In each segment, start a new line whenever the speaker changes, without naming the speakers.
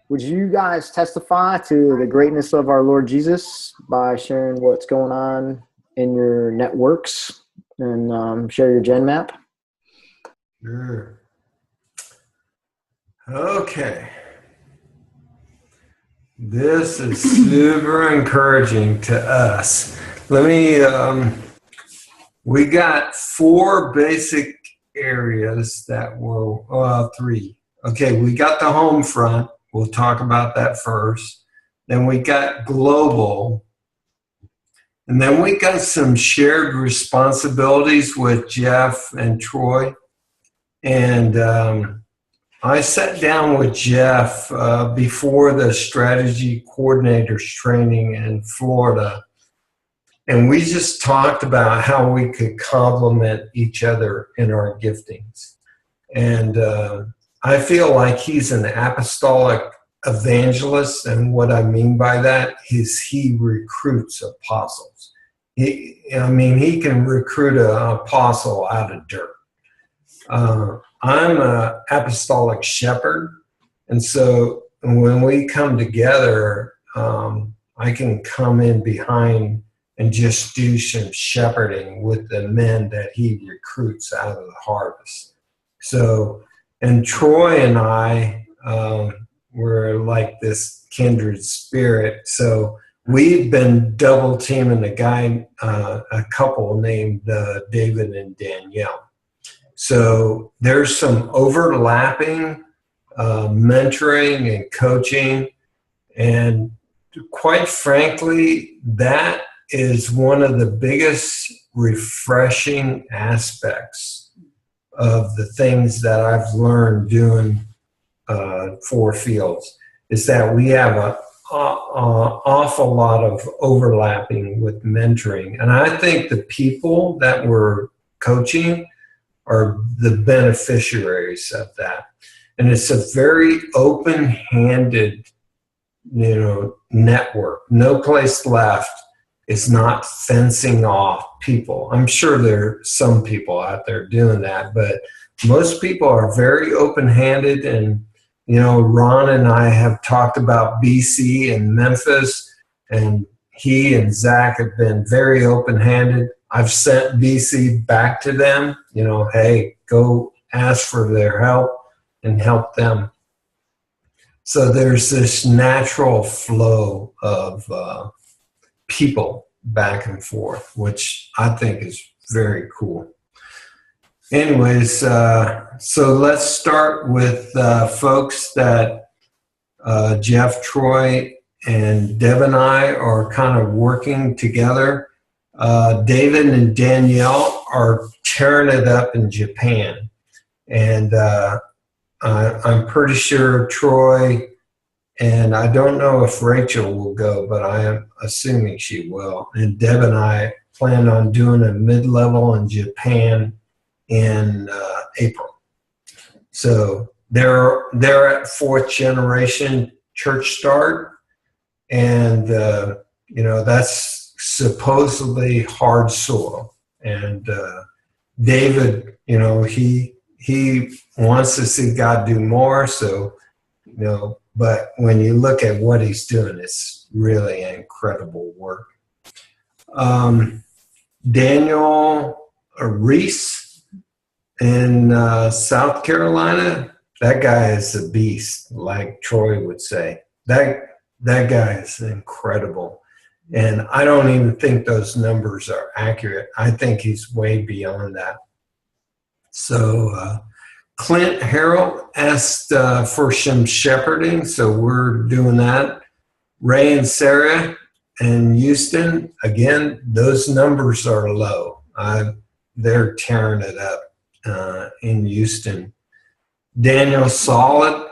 Would you guys testify to the greatness of our Lord Jesus by sharing what's going on in your networks and share your gen map?
Sure. Okay. This is super encouraging to us. We got four basic areas that were, three. Okay, we got the home front. We'll talk about that first. Then we got global. And then we got some shared responsibilities with Jeff and Troy. And I sat down with Jeff before the strategy coordinators training in Florida. And we just talked about how we could complement each other in our giftings. And I feel like he's an apostolic evangelist. And what I mean by that is he recruits apostles. He can recruit an apostle out of dirt. I'm an apostolic shepherd. And so when we come together, I can come in behind and just do some shepherding with the men that he recruits out of the harvest. So, and Troy and I were like this kindred spirit. So we've been double teaming a couple named David and Danielle. So there's some overlapping mentoring and coaching. And quite frankly, that is one of the biggest refreshing aspects of the things that I've learned doing four fields, is that we have an awful lot of overlapping with mentoring. And I think the people that we're coaching are the beneficiaries of that. And it's a very open-handed, network. No place left is not fencing off people. I'm sure there are some people out there doing that, but most people are very open-handed. And, Ron and I have talked about BC and Memphis, and he and Zach have been very open-handed. I've sent BC back to them, hey, go ask for their help and help them. So there's this natural flow of people back and forth, which I think is very cool. Anyways, so let's start with folks that Jeff, Troy, and Deb and I are kind of working together. David and Danielle are tearing it up in Japan. And I'm pretty sure Troy, and I don't know if Rachel will go, but I am assuming she will. And Deb and I plan on doing a mid-level in Japan in April. So they're at fourth generation church start. And, that's supposedly hard soil. And David, he wants to see God do more. So, but when you look at what he's doing, it's really incredible work. Daniel Reese in South Carolina, that guy is a beast, like Troy would say. That guy is incredible. And I don't even think those numbers are accurate. I think he's way beyond that. So Clint Harrell asked for some shepherding, so we're doing that. Ray and Sarah in Houston, again, those numbers are low. They're tearing it up in Houston. Daniel Solid.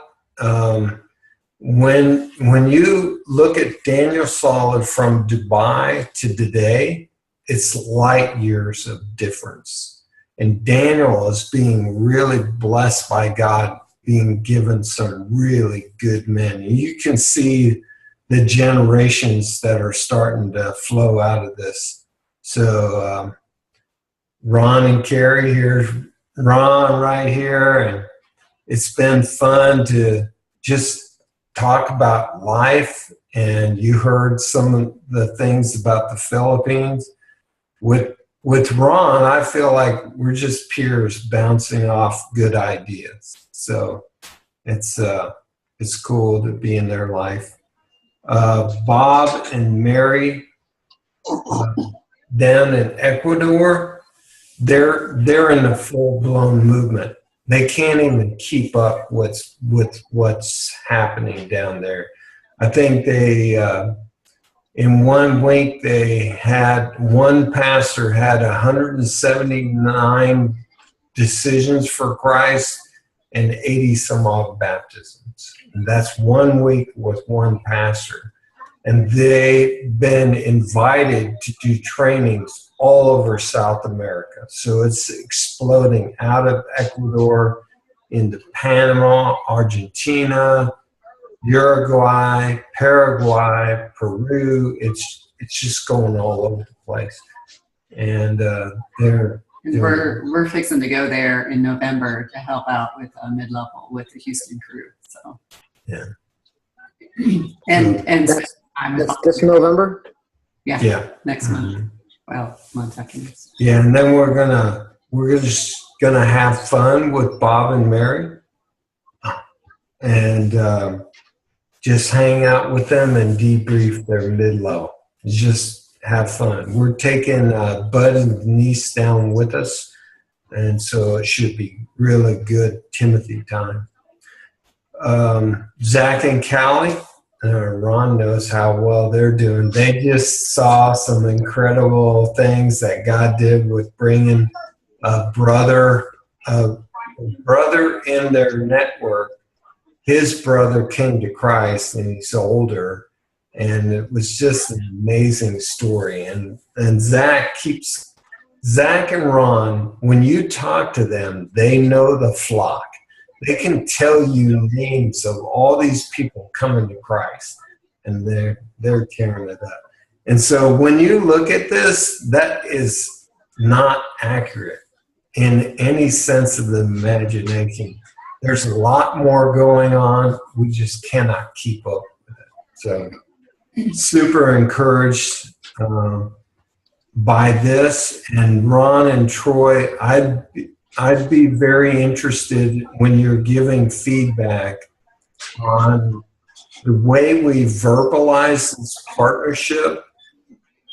When you look at Daniel Solid from Dubai to today, it's light years of difference. And Daniel is being really blessed by God, being given some really good men. And you can see the generations that are starting to flow out of this. So Ron and Carrie, here's Ron right here. And it's been fun to just talk about life, and you heard some of the things about the Philippines. With Ron, I feel like we're just peers bouncing off good ideas. So it's cool to be in their life. Bob and Mary down in Ecuador, they're in a full-blown movement. They can't even keep up with what's happening down there. I think they in 1 week they had one pastor had 179 decisions for Christ and 80 some odd baptisms. And that's 1 week with one pastor. And they've been invited to do trainings all over South America. So it's exploding out of Ecuador into Panama, Argentina, Uruguay, Paraguay, Peru. It's just going all over the place. And
we're fixing to go there in November to help out with mid-level with the Houston crew. So
yeah.
and
that's this November?
Yeah. Next month. Well, month afterwards.
Yeah, and then we're just gonna have fun with Bob and Mary, and just hang out with them and debrief their mid-low. Just have fun. We're taking Bud and Denise down with us, and so it should be really good Timothy time. Zach and Callie. Ron knows how well they're doing. They just saw some incredible things that God did with bringing a brother in their network. His brother came to Christ, and he's older, and it was just an amazing story. And Zach and Ron, when you talk to them, they know the flock. They can tell you names of all these people coming to Christ, and they're tearing it up. And so when you look at this, that is not accurate in any sense of the imagination. There's a lot more going on. We just cannot keep up with it. So super encouraged by this. And Ron and Troy, I'd be very interested when you're giving feedback on the way we verbalize this partnership,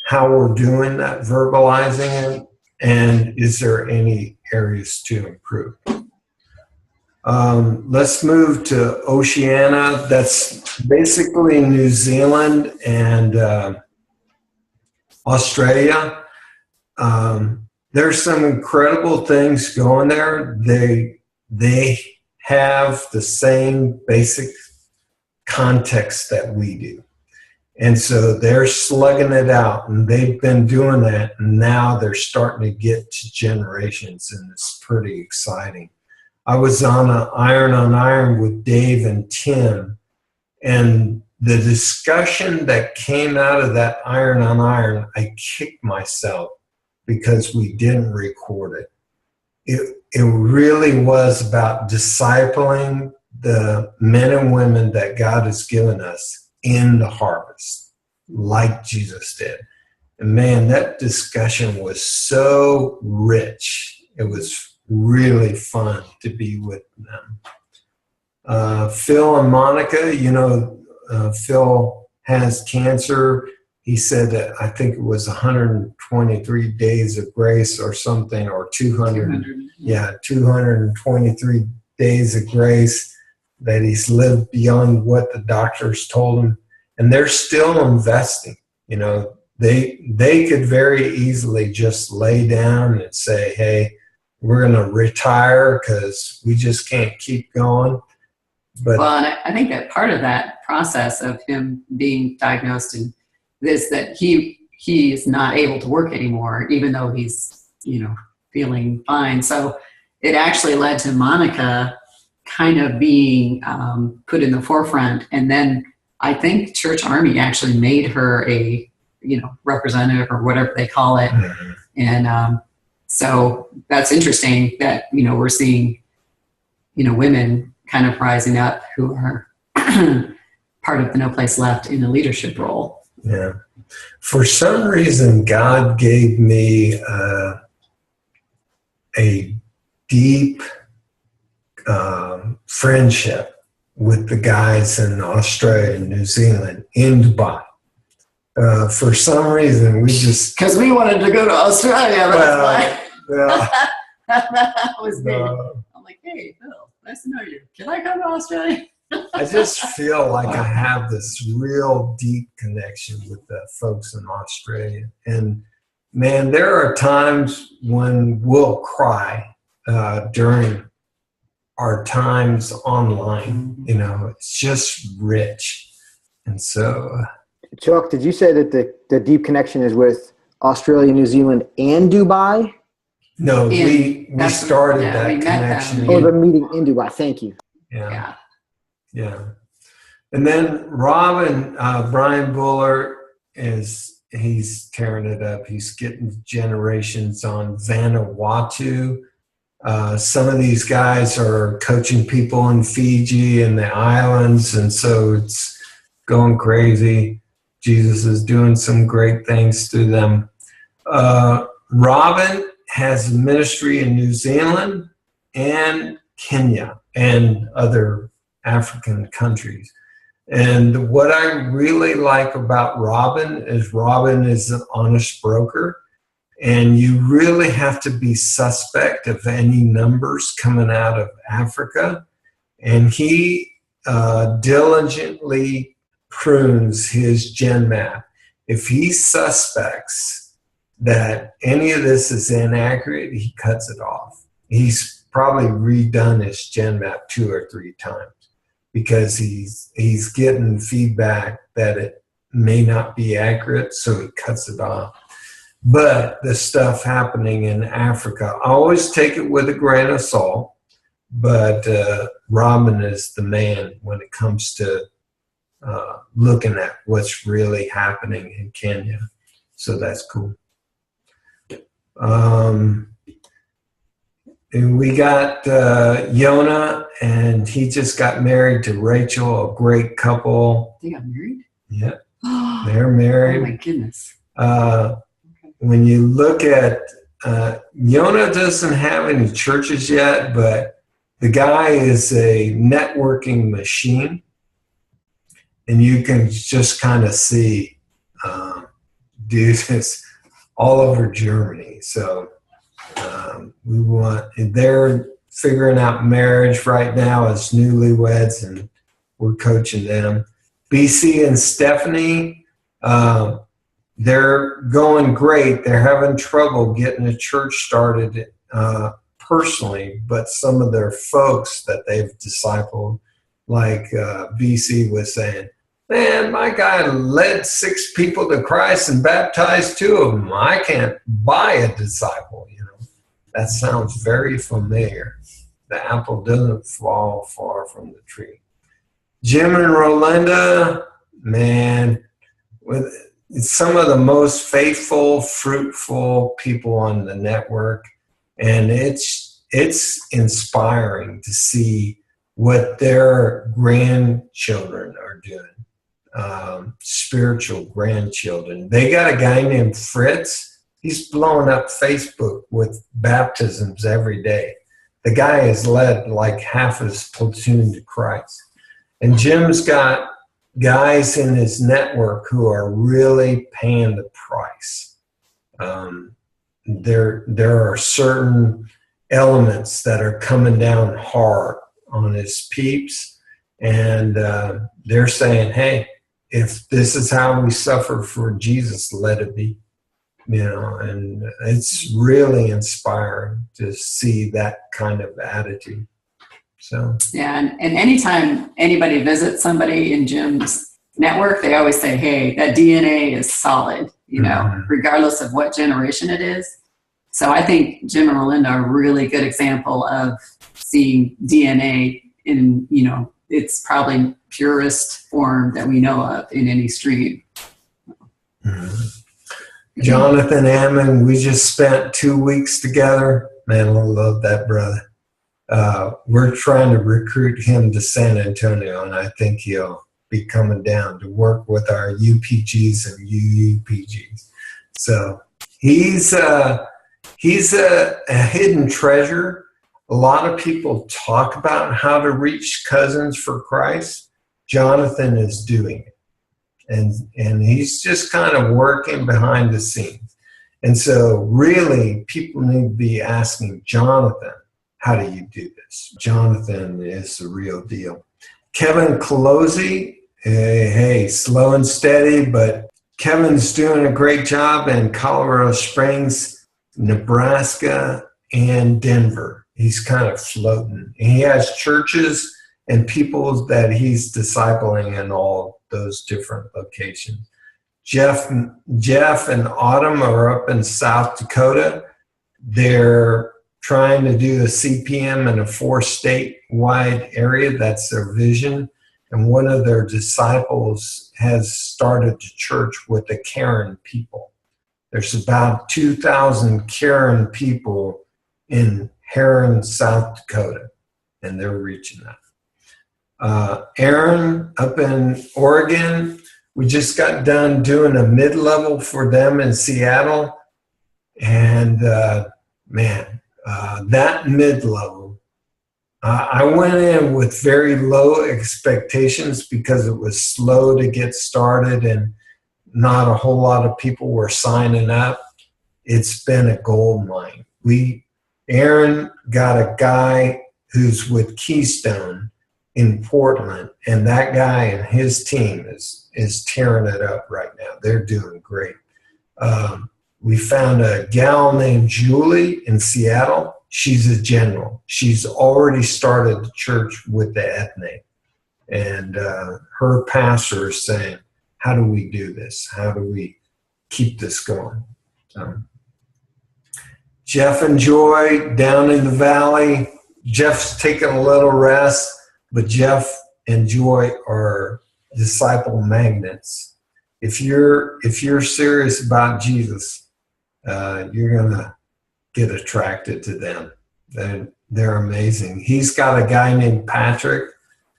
how we're doing that, verbalizing it, and is there any areas to improve. Let's move to Oceania. That's basically New Zealand and Australia. There's some incredible things going there. They have the same basic context that we do. And so they're slugging it out, and they've been doing that, and now they're starting to get to generations, and it's pretty exciting. I was on an Iron on Iron with Dave and Tim, and the discussion that came out of that Iron on Iron, I kicked myself because we didn't record it. It really was about discipling the men and women that God has given us in the harvest, like Jesus did. And man, that discussion was so rich. It was really fun to be with them. Phil and Monica, Phil has cancer. He said that I think it was 123 days of grace or something, or 223 days of grace that he's lived beyond what the doctors told him. And they're still investing. They could very easily just lay down and say, hey, we're going to retire because we just can't keep going. But
and I think that part of that process of him being diagnosed is that he is not able to work anymore, even though he's, feeling fine. So it actually led to Monica kind of being put in the forefront. And then I think Church Army actually made her a, representative or whatever they call it.
mm-hmm.
And so that's interesting that, we're seeing, women kind of rising up who are part of the No Place Left in a leadership role.
Yeah. For some reason, God gave me a deep friendship with the guys in Australia and New Zealand in Dubai. For some reason, we just...
Because we wanted to go to Australia, that's why. That was me. I'm like, hey, Phil, nice to know you. Can I come to Australia?
I just feel like I have this real deep connection with the folks in Australia. And man, there are times when we'll cry during our times online. You know, it's just rich. And so...
Chuck, did you say that the deep connection is with Australia, New Zealand, and Dubai?
No, we started that connection.
Oh, the meeting in Dubai. Thank you.
Yeah. And then Brian Buller he's tearing it up. He's getting generations on Vanuatu. Some of these guys are coaching people in Fiji and the islands, and so it's going crazy. Jesus is doing some great things through them. Robin has ministry in New Zealand and Kenya and other African countries. And what I really like about Robin is an honest broker, and you really have to be suspect of any numbers coming out of Africa. And he diligently prunes his gen map. If he suspects that any of this is inaccurate, he cuts it off. He's probably redone his gen map 2 or 3 times because he's getting feedback that it may not be accurate, so he cuts it off. But the stuff happening in Africa, I always take it with a grain of salt, but Robin is the man when it comes to looking at what's really happening in Kenya. So that's cool. And we got Yona, and he just got married to Rachel, a great couple.
They got married?
Yeah, they're married.
Oh my goodness.
When you look at, Yona doesn't have any churches yet, but the guy is a networking machine. And you can just kind of see dudes all over Germany. So they're figuring out marriage right now as newlyweds, and we're coaching them. BC and Stephanie, they're going great. They're having trouble getting a church started personally, but some of their folks that they've discipled, like BC was saying, man, my guy led 6 people to Christ and baptized 2 of them. I can't buy a disciple, you know. That sounds very familiar. The apple doesn't fall far from the tree. Jim and Rolinda, man, with some of the most faithful, fruitful people on the network. And it's inspiring to see what their grandchildren are doing. Spiritual grandchildren. They got a guy named Fritz. He's blowing up Facebook with baptisms every day. The guy has led like half his platoon to Christ. And Jim's got guys in his network who are really paying the price. There are certain elements that are coming down hard on his peeps, and they're saying, hey, if this is how we suffer for Jesus, let it be. You know, and it's really inspiring to see that kind of attitude. So
yeah, and anytime anybody visits somebody in Jim's network, they always say, hey, that DNA is solid, you know, regardless of what generation it is. So I think Jim and Rolinda are a really good example of seeing DNA in, you know, it's probably purest form that we know of in any stream.
Jonathan Ammon, we just spent 2 weeks together. Man, I love that brother. We're trying to recruit him to San Antonio, and I think he'll be coming down to work with our UPGs and UUPGs. So he's a hidden treasure. A lot of people talk about how to reach cousins for Christ. Jonathan is doing it. And he's just kind of working behind the scenes. And so really people need to be asking Jonathan, how do you do this? Jonathan is the real deal. Kevin Colosi, hey, slow and steady, but Kevin's doing a great job in Colorado Springs, Nebraska, and Denver. He's kind of floating. He has churches and people that he's discipling in all those different locations. Jeff and Autumn are up in South Dakota. They're trying to do a CPM in a 4-state-wide area. That's their vision. And one of their disciples has started a church with the Karen people. There's about 2,000 Karen people in Heron, South Dakota, and they're reaching that. Aaron up in Oregon, we just got done doing a mid-level for them in Seattle. And that mid-level, I went in with very low expectations because it was slow to get started and not a whole lot of people were signing up. It's been a gold mine. Aaron got a guy who's with Keystone in Portland, and that guy and his team is tearing it up right now. They're doing great. We found a gal named Julie in Seattle. She's a general. She's already started the church with the ethnic. And her pastor is saying, how do we do this? How do we keep this going? Jeff and Joy down in the valley. Jeff's taking a little rest, but Jeff and Joy are disciple magnets. If you're serious about Jesus, you're gonna get attracted to them. They're amazing. He's got a guy named Patrick.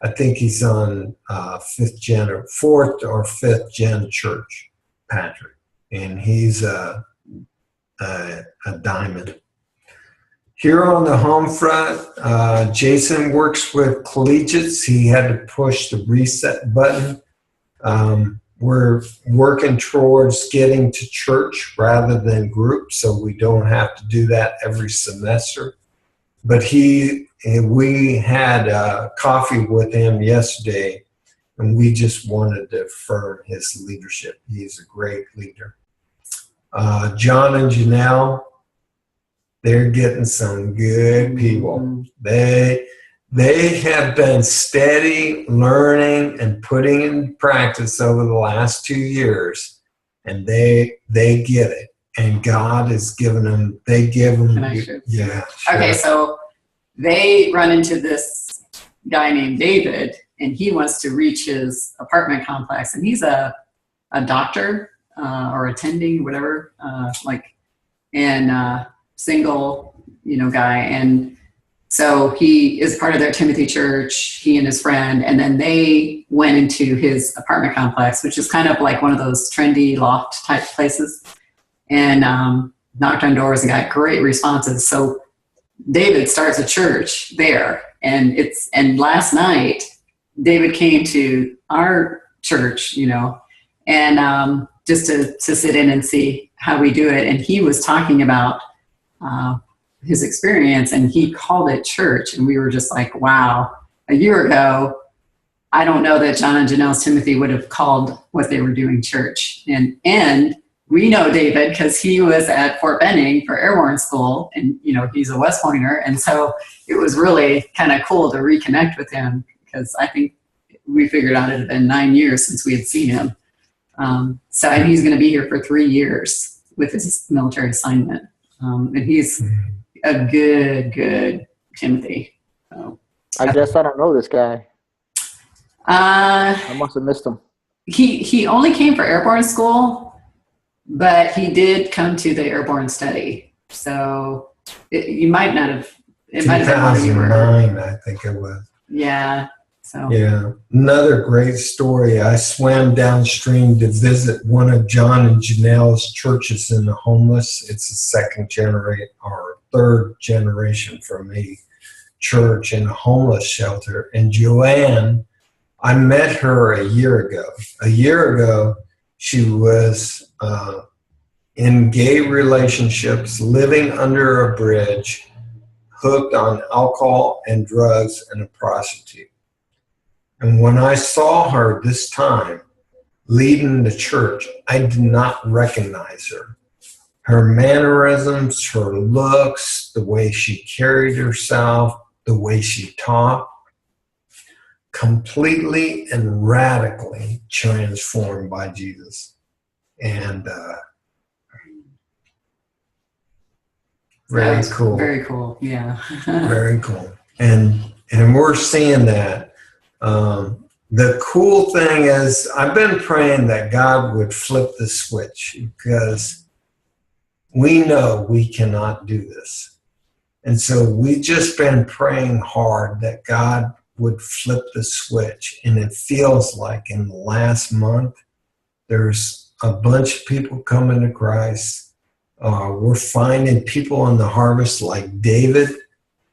I think he's on 4th or 5th gen church, Patrick, and he's a diamond. Here on the home front, Jason works with collegiates. He had to push the reset button. We're working towards getting to church rather than group, so we don't have to do that every semester. But we had coffee with him yesterday, and we just wanted to affirm his leadership. He's a great leader. John and Janelle, they're getting some good people. They have been steady learning and putting in practice over the last 2 years, and they get it. And God has given them. They give them.
Can I shoot?
Yeah. Sure.
Okay, so they run into this guy named David, and he wants to reach his apartment complex, and he's a doctor or attending, whatever, single, guy, and so he is part of their Timothy church, he and his friend, and then they went into his apartment complex, which is kind of like one of those trendy loft type places, and knocked on doors and got great responses. So David starts a church there, and last night David came to our church, and just to sit in and see how we do it, and he was talking about his experience, and he called it church, and we were just like, wow. A year ago, I don't know that John and Janelle's Timothy would have called what they were doing church. And we know David because he was at Fort Benning for airborne school, and he's a West Pointer, and so it was really kind of cool to reconnect with him, because I think we figured out it had been 9 years since we had seen him. And he's going to be here for 3 years with his military assignment, and he's a good Timothy. So,
I guess I don't know this guy. I must have missed him.
He only came for airborne school, but he did come to the airborne study. So you might not have. It might have been
2009, I think it was.
Yeah. So
yeah, another great story. I swam downstream to visit one of John and Janelle's churches in the homeless. It's a second generation or third generation from a church in a homeless shelter. And Joanne, I met her a year ago. A year ago, she was in gay relationships, living under a bridge, hooked on alcohol and drugs, and a prostitute. And when I saw her this time leading the church, I did not recognize her. Her mannerisms, her looks, the way she carried herself, the way she talked, completely and radically transformed by Jesus. And very cool.
Very cool. Yeah.
Very cool. And we're seeing that. The cool thing is I've been praying that God would flip the switch, because we know we cannot do this. And so we've just been praying hard that God would flip the switch. And it feels like in the last month, there's a bunch of people coming to Christ. We're finding people in the harvest like David.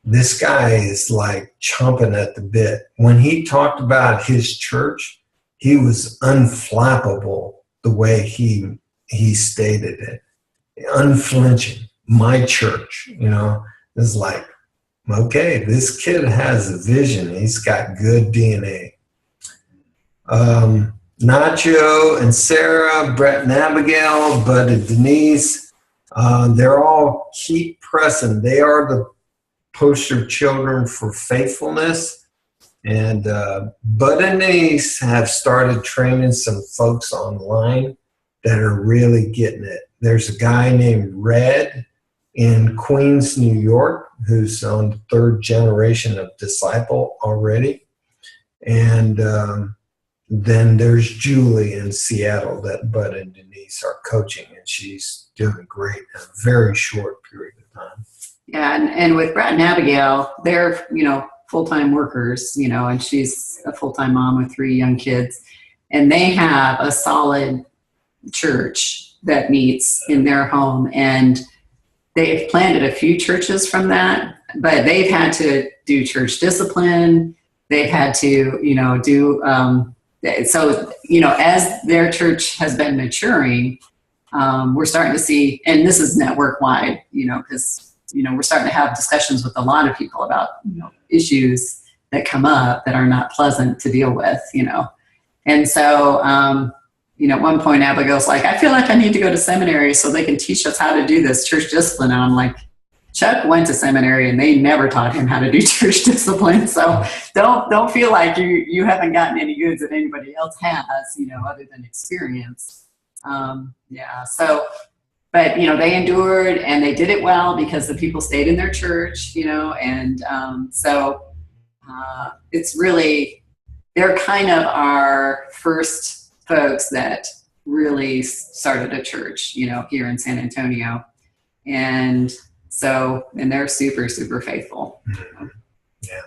This guy is like chomping at the bit. When he talked about his church, he was unflappable the way he stated it. Unflinching. My church, is like, okay, this kid has a vision. He's got good DNA. Nacho and Sarah, Brett and Abigail, Bud and Denise, they're all keep pressing. They are the poster children for faithfulness. And Bud and Denise have started training some folks online that are really getting it. There's a guy named Red in Queens, New York, who's on the third generation of disciple already. And then there's Julie in Seattle that Bud and Denise are coaching, and she's doing great in a very short period of time.
Yeah, and with Brett and Abigail, they're, full-time workers, and she's a full-time mom with 3 young kids. And they have a solid church that meets in their home. And they've planted a few churches from that, but they've had to do church discipline. They've had to, as their church has been maturing, we're starting to see, and this is network-wide, because we're starting to have discussions with a lot of people about, issues that come up that are not pleasant to deal with, And so, at one point Abigail's like, I feel like I need to go to seminary so they can teach us how to do this church discipline. And I'm like, Chuck went to seminary and they never taught him how to do church discipline. So don't feel like you haven't gotten any goods that anybody else has, other than experience. But they endured and they did it well because the people stayed in their church, it's really, they're kind of our first folks that really started a church, here in San Antonio. And they're super, super faithful.
Yeah.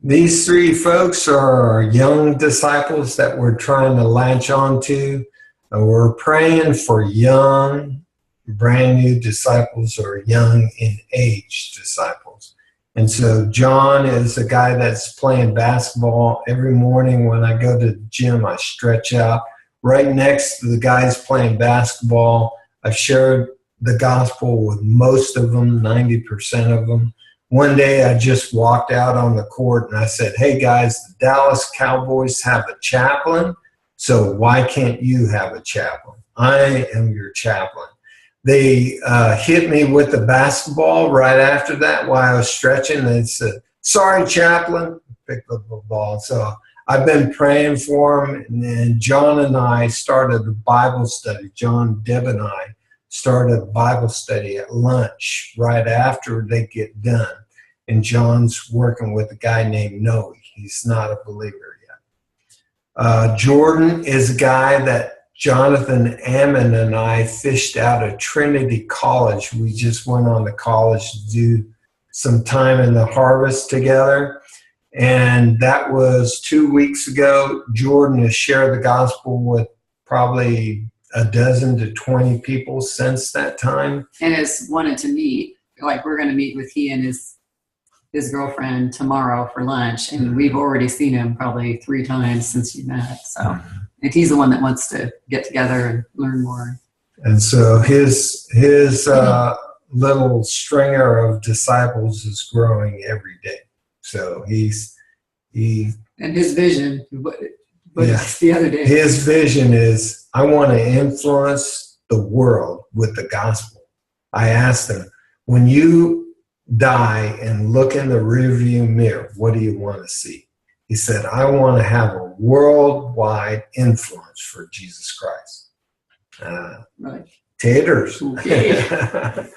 These 3 folks are young disciples that we're trying to latch on to. We're praying for young, brand new disciples or young in age disciples. And so John is a guy that's playing basketball. Every morning when I go to the gym, I stretch out. Right next to the guys playing basketball, I've shared the gospel with most of them, 90% of them. One day I just walked out on the court and I said, hey guys, the Dallas Cowboys have a chaplain. So why can't you have a chaplain? I am your chaplain. They hit me with the basketball right after that while I was stretching. They said, sorry, chaplain. Picked up the ball. So I've been praying for them. And then John and I started a Bible study. John, Deb, and I started a Bible study at lunch right after they get done. And John's working with a guy named Noe. He's not a believer yet. Jordan is a guy that Jonathan Ammon and I fished out of Trinity College. We just went on to college to do some time in the harvest together. And that was 2 weeks ago. Jordan has shared the gospel with probably a dozen to 20 people since that time.
And has wanted to meet. Like, we're going to meet with he and his girlfriend tomorrow for lunch, and we've already seen him probably 3 times since you met. So, and he's the one that wants to get together and learn more.
And so his little stringer of disciples is growing every day. So he
and his vision. But the other day,
his vision is, I want to influence the world with the gospel. I asked him, when you die and look in the rearview mirror, what do you want to see? He said, I want to have a worldwide influence for Jesus Christ.
right.
Taters.
Okay.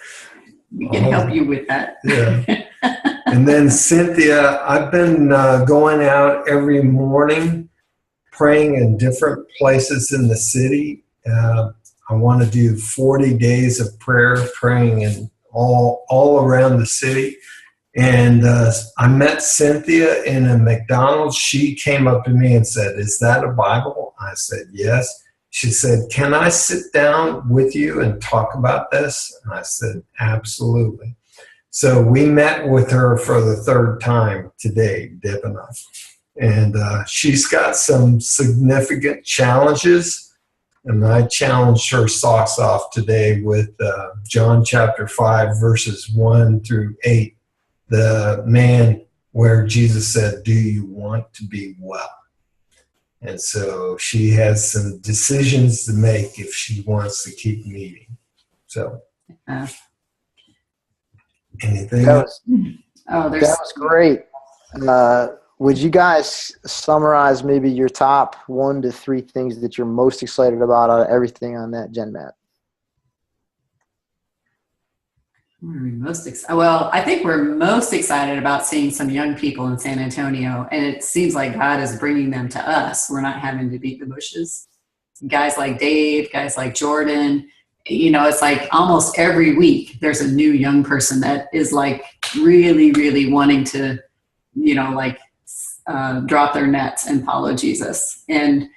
We can help you with that.
Yeah. And then Cynthia, I've been going out every morning praying in different places in the city. I want to do 40 days of prayer, praying in all around the city. And I met Cynthia in a McDonald's. She came up to me and said, is that a Bible? I said, yes. She said, can I sit down with you and talk about this? And I said, absolutely. So we met with her for the 3rd time today, Deb and I. And she's got some significant challenges. And I challenged her socks off today with John chapter 5, verses 1 through 8. The man where Jesus said, do you want to be well? And so she has some decisions to make if she wants to keep meeting. So, anything else?
That was great. Would you guys summarize maybe your top 1 to 3 things that you're most excited about out of everything on that Gen Map?
Well, I think we're most excited about seeing some young people in San Antonio, and it seems like God is bringing them to us. We're not having to beat the bushes. Guys like Dave, guys like Jordan, it's like almost every week there's a new young person that is like really, really wanting to, drop their nets and follow Jesus. And,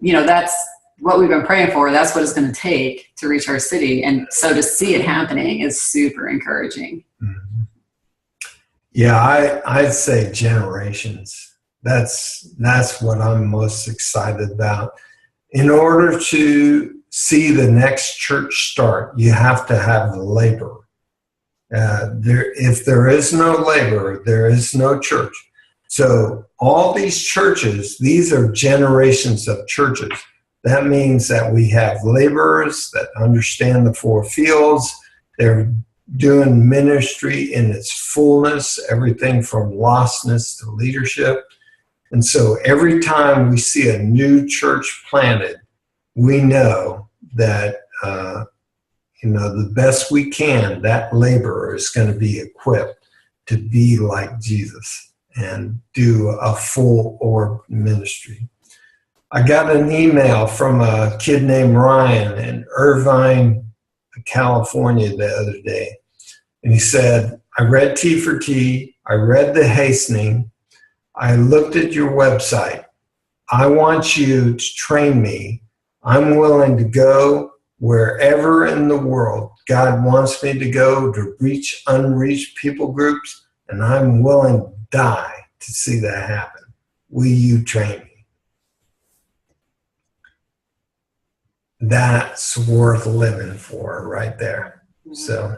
that's what we've been praying for. That's what it's going to take to reach our city. And so to see it happening is super encouraging.
Mm-hmm. Yeah, I'd say generations. That's what I'm most excited about. In order to see the next church start, you have to have the labor. If there is no labor, there is no church. So all these churches, these are generations of churches. That means that we have laborers that understand the 4 fields. They're doing ministry in its fullness, everything from lostness to leadership. And so every time we see a new church planted, we know that, the best we can, that laborer is going to be equipped to be like Jesus and do a full orb ministry. I got an email from a kid named Ryan in Irvine, California the other day. And he said, I read T for T. I read The Hastening. I looked at your website. I want you to train me. I'm willing to go wherever in the world God wants me to go to reach unreached people groups. And I'm willing to die to see that happen. Will you train me? That's worth living for right there. So